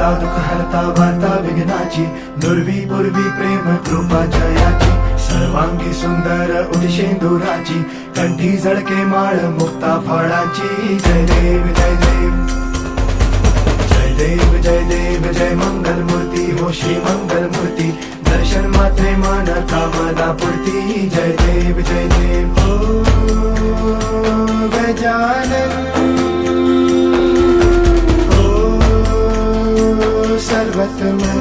हरता दुःख हरता वार्ता विघ्नाची, दुर्वी पूर्वी प्रेम कृपा जयाची, सर्वांगी सुंदर उदिशेंदुराची, कंठी झळके माळ मुक्ता फळाची. जय देव जय देव जय देव जय देव जय मंगल मूर्ती हो श्री मंगल मूर्ती, दर्शन मात्रे मन कामना पूर्ती. जय देव जय देव हो गजानन हो सर्वतमन.